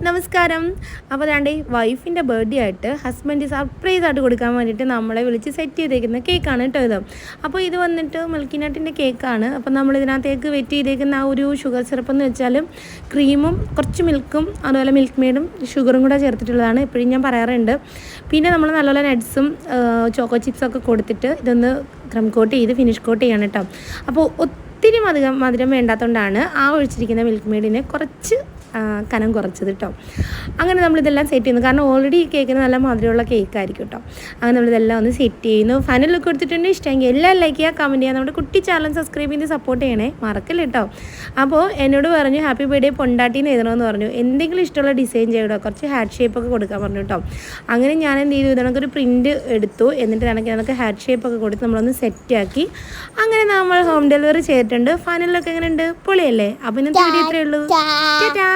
നമസ്കാരം. അപ്പോൾ അതാണ്ട് വൈഫിൻ്റെ ബർത്ത്ഡേ ആയിട്ട് ഹസ്ബൻഡ് സർപ്രൈസ് ആയിട്ട് കൊടുക്കാൻ വേണ്ടിയിട്ട് നമ്മളെ വിളിച്ച് സെറ്റ് ചെയ്തേക്കുന്ന കേക്കാണ് കേട്ടോ ഇത്. അപ്പോൾ ഇത് വന്നിട്ട് മിൽക്കി നട്ടിൻ്റെ കേക്കാണ്. അപ്പോൾ നമ്മൾ ഇതിനകത്തേക്ക് വെറ്റ് ചെയ്തേക്കുന്ന ആ ഒരു ഷുഗർ സിറപ്പ് എന്ന് വെച്ചാൽ ക്രീമും കുറച്ച് മിൽക്കും അതുപോലെ മിൽക്ക് മെയ്ഡും ഷുഗറും കൂടെ ചേർത്തിട്ടുള്ളതാണ്. എപ്പോഴും ഞാൻ പറയാറുണ്ട്. പിന്നെ നമ്മൾ നല്ലപോലെ നട്ട്സും ചോക്കോ ചിപ്സൊക്കെ കൊടുത്തിട്ട് ഇതൊന്ന് ക്രം കോട്ട് ചെയ്ത് ഫിനിഷ് കോട്ട് ചെയ്യണം കേട്ടോ. അപ്പോൾ ഒത്തിരി മധുരം വേണ്ടാത്തതുകൊണ്ടാണ് ആ ഒഴിച്ചിരിക്കുന്ന മിൽക്ക് മെയ്ഡിനെ കുറച്ച് കനം കുറച്ചത് കേട്ടോ. അങ്ങനെ നമ്മളിതെല്ലാം സെറ്റ് ചെയ്യുന്നു. കാരണം ഓൾറെഡി ഈ കേക്കിന് നല്ല മധുരമുള്ള കേക്കായിരിക്കും കേട്ടോ. അങ്ങനെ നമ്മളിതെല്ലാം ഒന്ന് സെറ്റ് ചെയ്യുന്നു. ഫൈനൽ ലുക്ക് കൊടുത്തിട്ടുണ്ട്. ഇഷ്ടമെങ്കിൽ എല്ലാം ലൈക്ക് ചെയ്യുക, കമൻറ്റ് ചെയ്യുക. നമ്മുടെ കുട്ടി ചാനൽ സബ്സ്ക്രൈബ് ചെയ്ത് സപ്പോർട്ട് ചെയ്യണേ, മറക്കല്ല കേട്ടോ. അപ്പോൾ എന്നോട് പറഞ്ഞു ഹാപ്പി ബർത്ത്ഡേ പൊണ്ടാട്ടിന്ന് എഴുതണമെന്ന് പറഞ്ഞു. എന്തെങ്കിലും ഇഷ്ടമുള്ള ഡിസൈൻ ചെയ്യട്ടോ, കുറച്ച് ഹാർട്ട് ഷേപ്പൊക്കെ കൊടുക്കാൻ പറഞ്ഞു കേട്ടോ. അങ്ങനെ ഞാൻ എന്ത് ചെയ്തു, ഇതിനൊക്കെ പ്രിൻറ്റ് എടുത്തു. എന്നിട്ട് നമുക്ക് ഹാർട്ട് ഷേപ്പൊക്കെ കൊടുത്ത് നമ്മളൊന്ന് സെറ്റാക്കി അങ്ങനെ നമ്മൾ ഹോം ഡെലിവറി ചെയ്തിട്ടുണ്ട്. ഫൈനലൊക്കെ എങ്ങനെ ഉണ്ട്? പൊളിയല്ലേ? അപ്പോൾ ഇന്നത്തെ വീഡിയോ ഇത്രയേ ഉള്ളൂ. ടാറ്റാ.